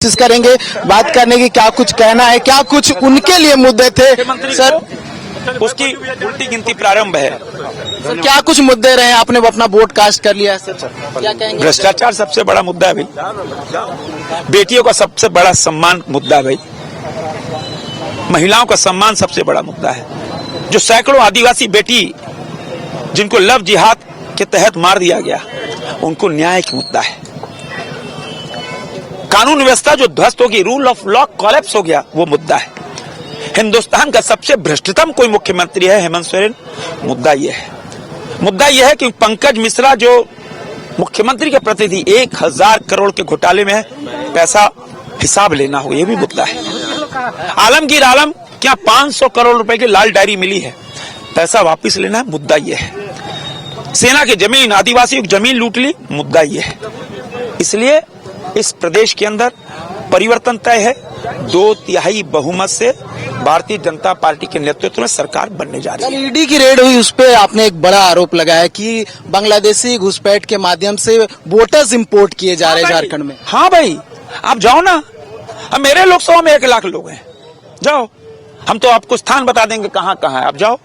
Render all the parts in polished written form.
कोशिश करेंगे बात करने की, क्या कुछ कहना है, क्या कुछ उनके लिए मुद्दे थे। सर, उसकी उल्टी गिनती प्रारंभ है। सर क्या कुछ मुद्दे रहे, आपने अपना वोट कास्ट कर लिया है सर, क्या कहेंगे? भ्रष्टाचार सबसे बड़ा मुद्दा है भाई, बेटियों का सबसे बड़ा सम्मान मुद्दा है भाई, महिलाओं का सम्मान सबसे बड़ा मुद्दा है। जो सैकड़ों आदिवासी बेटी जिनको लव जिहाद के तहत मार दिया गया, उनको न्याय का मुद्दा है। कानून व्यवस्था जो ध्वस्त होगी, रूल ऑफ लॉ कोलैप्स हो गया, वो मुद्दा है। हिंदुस्तान का सबसे भ्रष्टतम कोई मुख्यमंत्री है हेमंत सोरेन, मुद्दा यह है। मुद्दा यह है कि पंकज मिश्रा जो मुख्यमंत्री के प्रतिनिधि 1000 करोड़ के घोटाले में है, पैसा हिसाब लेना हो, यह भी मुद्दा है। आलमगीर आलम क्या 500 करोड़ रुपए की लाल डायरी मिली है, पैसा वापस लेना है, मुद्दा यह है। सेना की जमीन, आदिवासियों की जमीन लूट ली, मुद्दा यह है। इसलिए इस प्रदेश के अंदर परिवर्तन तय है। 2/3 बहुमत से भारतीय जनता पार्टी के नेतृत्व में सरकार बनने जा रही है। ईडी की रेड हुई, उस पे आपने एक बड़ा आरोप लगाया कि बांग्लादेशी घुसपैठ के माध्यम से वोटर्स इंपोर्ट किए जा रहे हैं झारखंड में। हाँ भाई, आप जाओ ना, अब मेरे लोकसभा में 1 लाख लोग हैं, जाओ, हम तो आपको स्थान बता देंगे कहाँ कहाँ है, आप जाओ,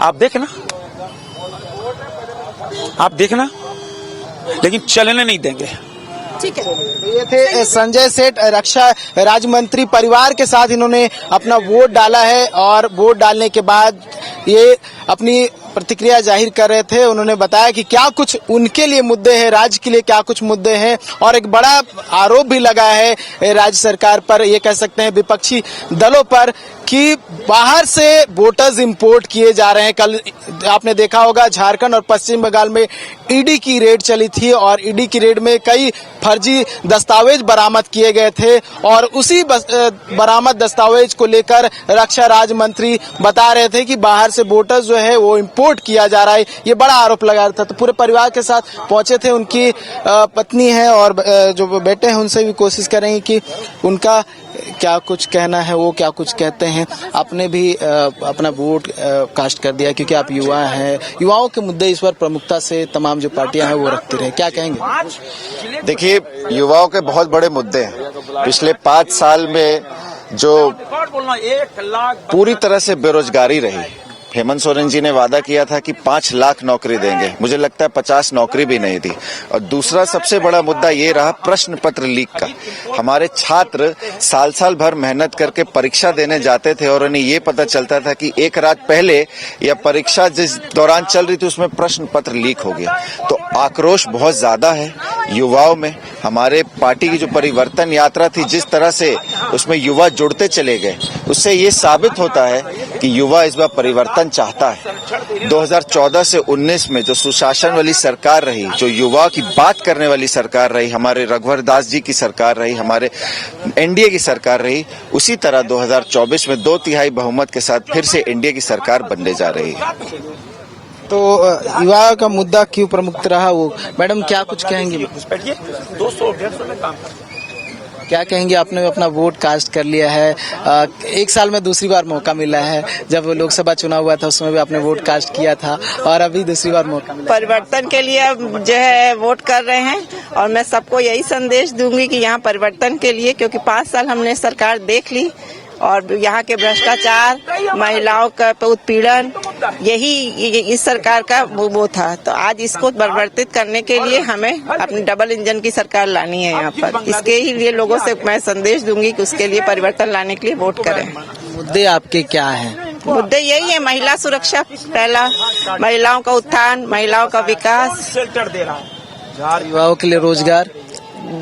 आप देखना, आप देखना, लेकिन चलने नहीं देंगे। ठीक है, ये थे संजय सेठ, रक्षा राज्य मंत्री। परिवार के साथ इन्होंने अपना वोट डाला है और वोट डालने के बाद ये अपनी प्रतिक्रिया जाहिर कर रहे थे। उन्होंने बताया कि क्या कुछ उनके लिए मुद्दे हैं, राज्य के लिए क्या कुछ मुद्दे हैं, और एक बड़ा आरोप भी लगा है राज्य सरकार पर, ये कह सकते हैं विपक्षी दलों पर, कि बाहर से वोटर्स इंपोर्ट किए जा रहे हैं। कल आपने देखा होगा झारखंड और पश्चिम बंगाल में ईडी की रेड चली थी और ईडी की रेड में कई फर्जी दस्तावेज बरामद किए गए थे और उसी बरामद दस्तावेज को लेकर रक्षा राज्य मंत्री बता रहे थे कि बाहर से वोटर्स जो है वो इंपोर्ट किया जा रहा है। ये बड़ा आरोप लगा रहा था। तो पूरे परिवार के साथ पहुंचे थे, उनकी पत्नी है और जो बेटे हैं, उनसे भी कोशिश करेंगे कि उनका क्या कुछ कहना है, वो क्या कुछ कहते हैं। आपने भी अपना वोट कास्ट कर दिया क्योंकि आप युवा हैं, युवाओं के मुद्दे इस बार प्रमुखता से तमाम जो पार्टियां हैं वो रखती रहे, क्या कहेंगे? देखिए, युवाओं के बहुत बड़े मुद्दे हैं। पिछले 5 साल में जो पूरी तरह से बेरोजगारी रही, हेमंत सोरेन जी ने वादा किया था कि 5 लाख नौकरी देंगे, मुझे लगता है 50 नौकरी भी नहीं दी। और दूसरा सबसे बड़ा मुद्दा ये रहा प्रश्न पत्र लीक का। हमारे छात्र साल भर मेहनत करके परीक्षा देने जाते थे और उन्हें ये पता चलता था कि एक रात पहले या परीक्षा जिस दौरान चल रही थी उसमें प्रश्न पत्र लीक हो गया। तो आक्रोश बहुत ज्यादा है युवाओं में। हमारे पार्टी की जो परिवर्तन यात्रा थी, जिस तरह से उसमें युवा जुड़ते चले गए, उससे ये साबित होता है कि युवा इस बार परिवर्तन चाहता है। 2014 से 19 में जो सुशासन वाली सरकार रही, जो युवा की बात करने वाली सरकार रही, हमारे रघुवर दास जी की सरकार रही, हमारे एनडीए की सरकार रही, उसी तरह 2024 में 2/3 बहुमत के साथ फिर से एनडीए की सरकार बनने जा रही है। तो युवा का मुद्दा क्यों प्रमुख रहा, वो मैडम क्या कुछ कहेंगे? 200-150 में काम क्या कहेंगे? आपने अपना वोट कास्ट कर लिया है, 1 साल में दूसरी बार मौका मिला है। जब लोकसभा चुनाव हुआ था उसमें भी आपने वोट कास्ट किया था और अभी दूसरी बार मौका मिला। परिवर्तन के लिए जो है वोट कर रहे हैं और मैं सबको यही संदेश दूंगी कि यहाँ परिवर्तन के लिए, क्योंकि 5 साल हमने सरकार देख ली और यहाँ के भ्रष्टाचार, महिलाओं का उत्पीड़न, यही इस सरकार का वो था। तो आज इसको परिवर्तित करने के लिए हमें अपनी डबल इंजन की सरकार लानी है यहाँ पर। इसके ही लिए लोगों से मैं संदेश दूंगी कि उसके लिए परिवर्तन लाने के लिए वोट करें। मुद्दे आपके क्या हैं? मुद्दे यही है, महिला सुरक्षा पहला, महिलाओं का उत्थान, महिलाओं का विकास, युवाओं के लिए रोजगार।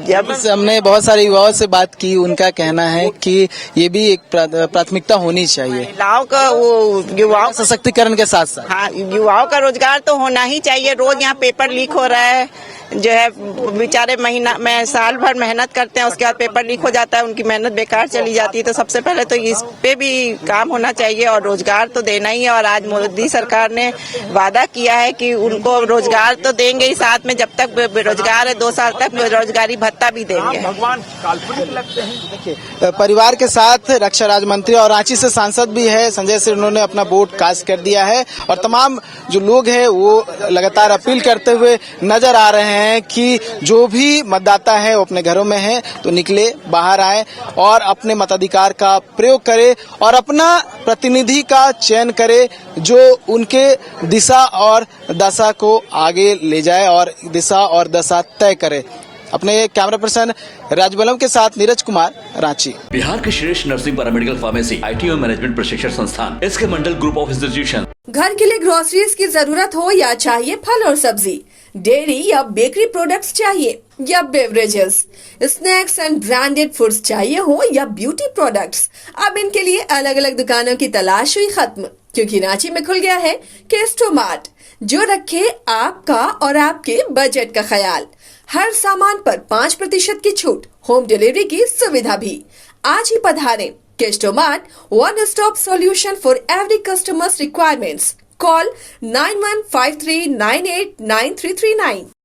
जब हमने बहुत सारे युवाओं से बात की, उनका कहना है कि ये भी एक प्राथमिकता होनी चाहिए, महिलाओं का, वो युवाओं सशक्तिकरण के साथ साथ। हाँ, युवाओं का रोजगार तो होना ही चाहिए। रोज यहाँ पेपर लीक हो रहा है, जो है बेचारे महीना में साल भर मेहनत करते हैं, उसके बाद पेपर लीक हो जाता है, उनकी मेहनत बेकार चली जाती है। तो सबसे पहले तो इस पे भी काम होना चाहिए और रोजगार तो देना ही है। और आज मोदी सरकार ने वादा किया है कि उनको रोजगार तो देंगे ही, साथ में जब तक बेरोजगार है 2 साल तक बेरोजगारी दिवाली भत्ता भी देंगे। भगवान काल्पनिक लगते हैं। देखिए, परिवार के साथ रक्षा राज्य मंत्री और रांची से सांसद भी है संजय सेठ, उन्होंने अपना वोट कास्ट कर दिया है और तमाम जो लोग हैं वो लगातार अपील करते हुए नजर आ रहे हैं कि जो भी मतदाता है वो अपने घरों में है तो निकले, बाहर आए और अपने मताधिकार का प्रयोग करे और अपना प्रतिनिधि का चयन करे जो उनके दिशा और दशा को आगे ले जाए और दिशा और दशा तय करे। अपने कैमरा पर्सन राजबलम के साथ नीरज कुमार, रांची। बिहार के श्रेष्ठ नर्सिंग पैरामेडिकल फार्मेसी IT और मैनेजमेंट प्रशिक्षण संस्थान SK Mandal group of institution. घर के लिए ग्रोसरीज की जरूरत हो या चाहिए फल और सब्जी, डेयरी या बेकरी प्रोडक्ट्स चाहिए या beverages, snacks and branded foods चाहिए हो या ब्यूटी प्रोडक्ट्स, अब इनके लिए अलग अलग दुकानों की तलाश हुई खत्म, क्योंकि रांची में खुल गया है केस्टो मार्ट, जो रखे आपका और आपके बजट का ख्याल। हर सामान पर 5% की छूट, होम डिलीवरी की सुविधा भी। आज ही पधारें Kesto Mart, one stop solution for every customers requirements. Call 9153989339।